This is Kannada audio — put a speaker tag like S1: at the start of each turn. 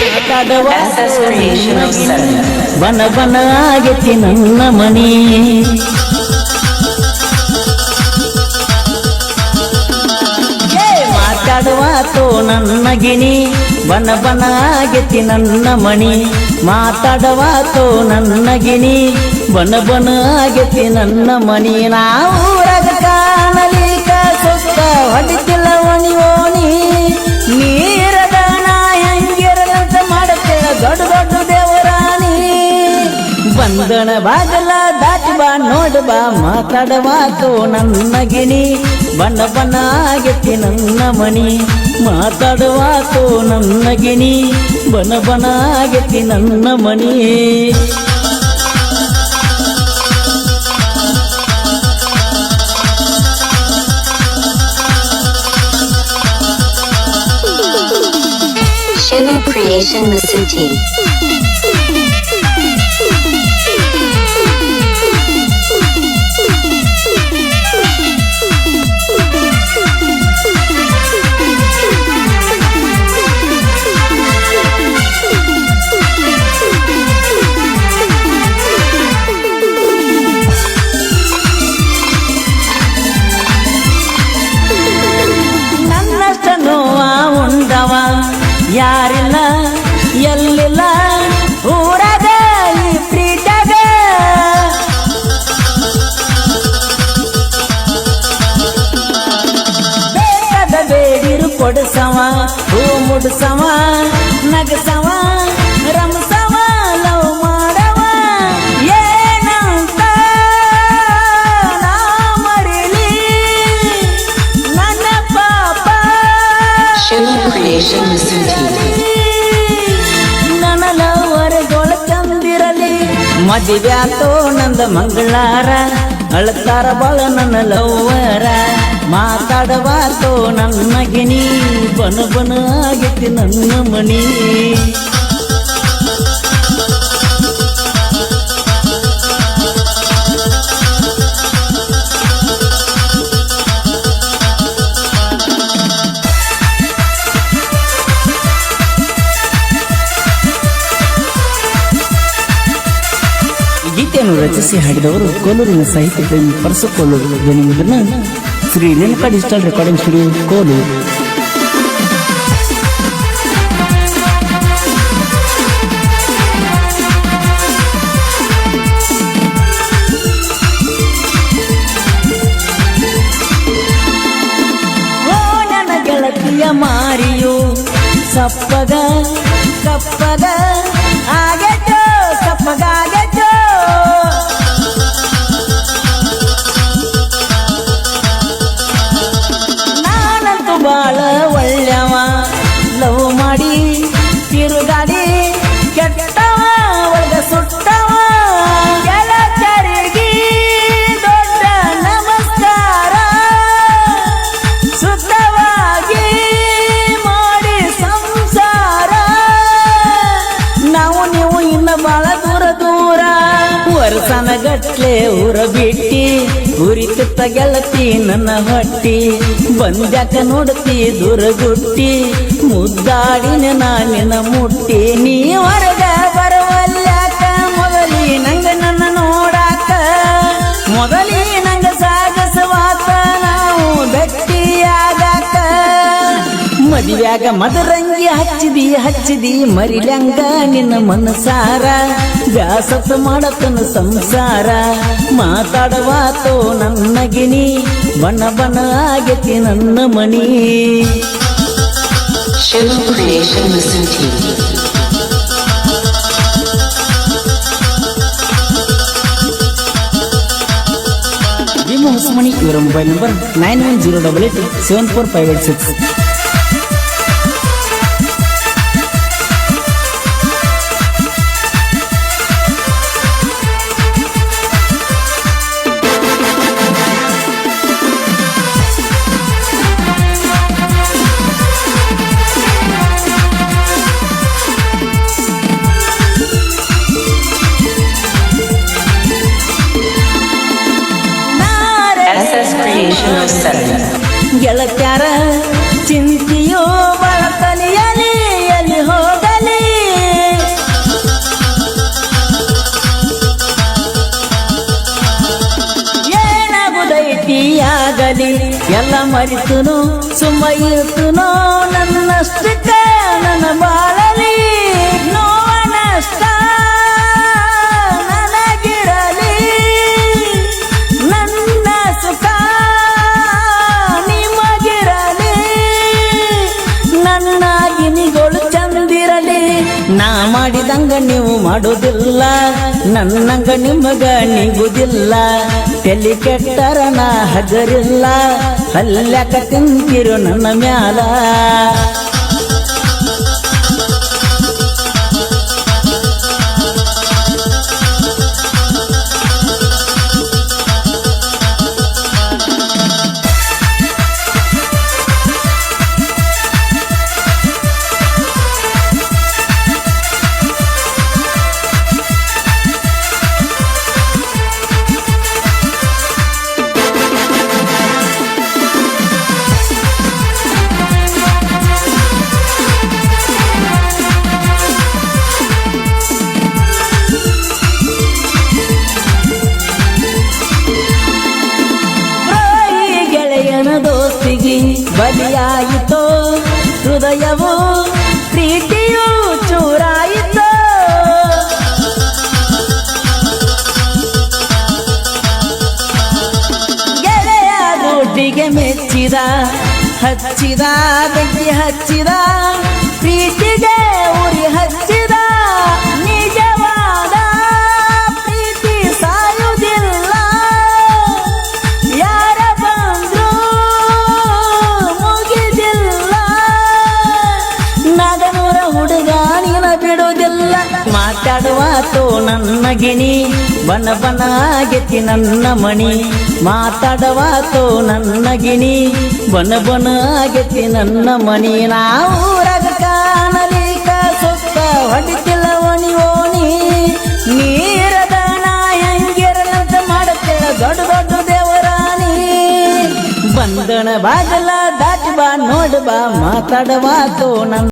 S1: SS Creational Center. ಬನ ಬನ ಆಗೈತಿ ನನ್ನ ಮನಿ ಮಾತಾಡುವಾತು ನನ್ನ ಗಿಣಿ ಬನ ಬನ ಆಗೈತಿ ನನ್ನ ಮಣಿ ಮಾತಾಡುವಾತು ನನ್ನ ಗಿಣಿ ಬನ ಬನ ಆಗೈತಿ ನನ್ನ ಮನಿ ನಾವು ಕಾಣಲಿಕ ಸೊಕ್ಕ ಹೊಡಿತಿಲ್ಲ ಒಣಿ ಓಣಿ ನೀರದ ಹೆಂಗಿರದಂತ ಮಾಡುತ್ತೇಳ ದೊಡ್ಡ ದೊಡ್ಡ ದೇವರಾಣಿ ಬಂದಣ ಬಾಗಲ ದಾಟಿ ಬಾ ನೋಡ ಬಾ ಮಾತಾಡವಾತು ನನ್ನ ಗಿಣಿ ಬಣ್ಣ ಬಣ್ಣ ಆಗೈತಿ ನನ್ನ ಮನಿ ಮಾತಾಡವಾತು ನನ್ನ ಗಿಣಿ ಬಣ್ಣ ಬಣ್ಣ ಆಗೈತಿ ನನ್ನ ಮನಿ
S2: Shiva Creation Masuti.
S1: ನನ್ನಷ್ಟ ನೋವ ಉಂಡವ ಯಾರಿಲ್ಲ ಎಲ್ಲಿಲ್ಲ ಊರಾಗ ಈ ಪ್ರೀತಾಗ ಬೇಕಾದ ಬೇಡಿರು ಕೊಡಸವ ಹೂ ಮುಡ್ಸವ ನಗಸವ ರಮಸವ ಲವ್ ಮಾಡವ ಏನಂತ ನಾ ಮರಿಲಿ ನನ್ನ ಪಾಪ
S2: Shiva Creation Masuti.
S1: ನನ್ನ ಲವರ್ಗೊಳ ಚಂದಿರಲಿ ಮದುವ್ಯಾತೋ ನಂದ ಮಂಗಳಾರ ಅಳತಾರ ಬಾಳ ನನ್ನ ಲವ್ವರ ಮಾತಾಡವಾತೋ ನನ್ನ ಗಿಣಿ ಬನ ಬನ ಆಗೈತಿ ನನ್ನ ಮನಿ ಗೀತೆಯನ್ನು ರಚಿಸಿ ಹಾಡಿದವರು ಕೋಲೂರಿನ ಸಾಹಿತ್ಯ ಪ್ರೇಮಿ ಪರಸು ಕೋಲೂರು ಧ್ವನಿಮುದ್ರಣ Shri Renuka digital recording studio Koluru ಓ ನನ್ನ ಗೆಳತಿಯ ಮಾರಿಯು ಸಪ್ಪಗ ಕಪ್ಪಗ ಆಗೈತೋ ಸಪ್ಪಗಾಗೈತೋ ನಾನಂತೂ ಬಾಳ ಒಳ್ಳೆವ ಲವ್ ಮಾಡಿ ತಿರುಗಾಡಿ ಕೆಟ್ಟವ ಒಳಗ ಸುಟ್ಟವ ಗೆಳತರಿಗೆ ದೊಡ್ಡ ನಮಸ್ಕಾರ ಸುಖವಾಗಿ ಮಾಡಿ ಸಂಸಾರ ನಾವು ನೀವು ಇನ್ನ ಬಾಳ ದೂರ ದೂರ ವರ್ಷನ ಗಟ್ಲೆ ಊರ ಬಿಟ್ಟಿ ಉರಿತ ಗೆಳತಿ ನನ್ನ ಹೊಟ್ಟಿ ಬಂದ್ಯಾಕ ನೋಡ್ತಿ ದೂರಗುಟ್ಟಿ ಮುದ್ದಾಡಿನ ನಾನಿನ ಮುಟ್ಟಿ ನೀ ಹೊರಗ ಬರವಲ್ಯಾಕ ಮೊದಲಿ ನಂಗ ನನ್ನ ನೋಡಾಕ ಮೊದಲಿ ನಂಗ ಸಾಗಸವಾತ ನಾವು ಭಕ್ತಿಯಾಗಾಕ ಮದುವ್ಯಾಗ ಮದರಂಗಿ ಹಚ್ಚಿದಿ ಮರಿಲ್ಯಂಗ ನಿನ್ನ ಮನಸಾರ ಬ್ಯಾಸತ್ ಮಾಡತನ ಸಂಸಾರ ಮಾತಾಡವಾತೋ ನನ್ನ ಗಿಣಿ ಬನ ಬನ ಆಗೈತಿ ನನ್ನ ಮನಿ
S2: Shiva Creation Masuti.
S1: Bhima Hosamani ಇವರ mobile number 9108874586
S2: SS Creational Center.
S1: ಗೆಳತ್ಯಾರ ಮರಿತುನು ಸುಮ್ಮ ಇರ್ತುನೋ ನನ್ನಷ್ಟಕ್ಕ ನನ್ನ ಬಾಳಲಿ ನೋವನಷ್ಟ ನನಗಿರಲಿ ನನ್ನ ಸುಖ ನಿಮಗಿರಲಿ ನನ್ನ ಗಿನಿಗಳು ಚಂದಿರಲಿ ನಾ ಮಾಡಿದಂಗ ನೀವು ಮಾಡೋದಿಲ್ಲ ನನ್ನಂಗ ನಿಮಗ ನಿಗುದಿಲ್ಲ ತಲೆ ಕೆಟ್ಟರ ನಾ ಹಜರಿಲ್ಲ ಅಲ್ಯಾಕ ತಿಂತಿರು ನನ್ನ ಮ್ಯಾಲ ದೋಸ್ತಿಗೆ ಬಲಿಯಾಯಿತೋ ಹೃದಯವು ಪ್ರೀತಿಯು ಚೂರಾಯಿತೋ ಗೆಳೆಯ ರೋಟಿಗೆ ಮೆಚ್ಚಿದ ಹಚ್ಚಿದ ಬೆಂಕಿ ಹಚ್ಚಿದ ಪ್ರೀತಿಗೆ ಉರಿ ಹಚ್ಚಿದ ನಿಜವಾದ ಪ್ರೀತಿ ಸಾಯುವುದಿಲ್ಲ ಯಾರ ಬಂದ್ರು ಮುಗಿದಿಲ್ಲ ನಗನೂರ ಹುಡುಗ ನೀನ ಬಿಡುವುದಿಲ್ಲ ಮಾತಾಡುವಾತೋ ನನ್ನ ಗಿಣಿ ಬನ ಬನ ಗೆತ್ತಿ ನನ್ನ ಮಣಿ ಮಾತಾಡುವಾತೋ ನನ್ನ ಗಿಣಿ ಬನ ಬನ ಗೆತ್ತಿ ನನ್ನ ಮಣಿ ನಾವು ರಗ ಕಾಣಲಿಕ ಸೊಕ್ಕ ಹೊಡಿತಿಲ್ಲ ಓಣಿ ಓಣಿ ನೀರದ ನಾ ಹೆಂಗಿರಲಂತ ಮಾಡುತ್ತೇಳ ದೊಡ್ಡ ದೊಡ್ಡ ದೇವರಾಣಿ ಬಂದಣ ಬಾಗಲ ದಾಟಿ ಬಾ ನೋಡ ಬಾ ಮಾತಾಡುವಾತೋ ನನ್ನ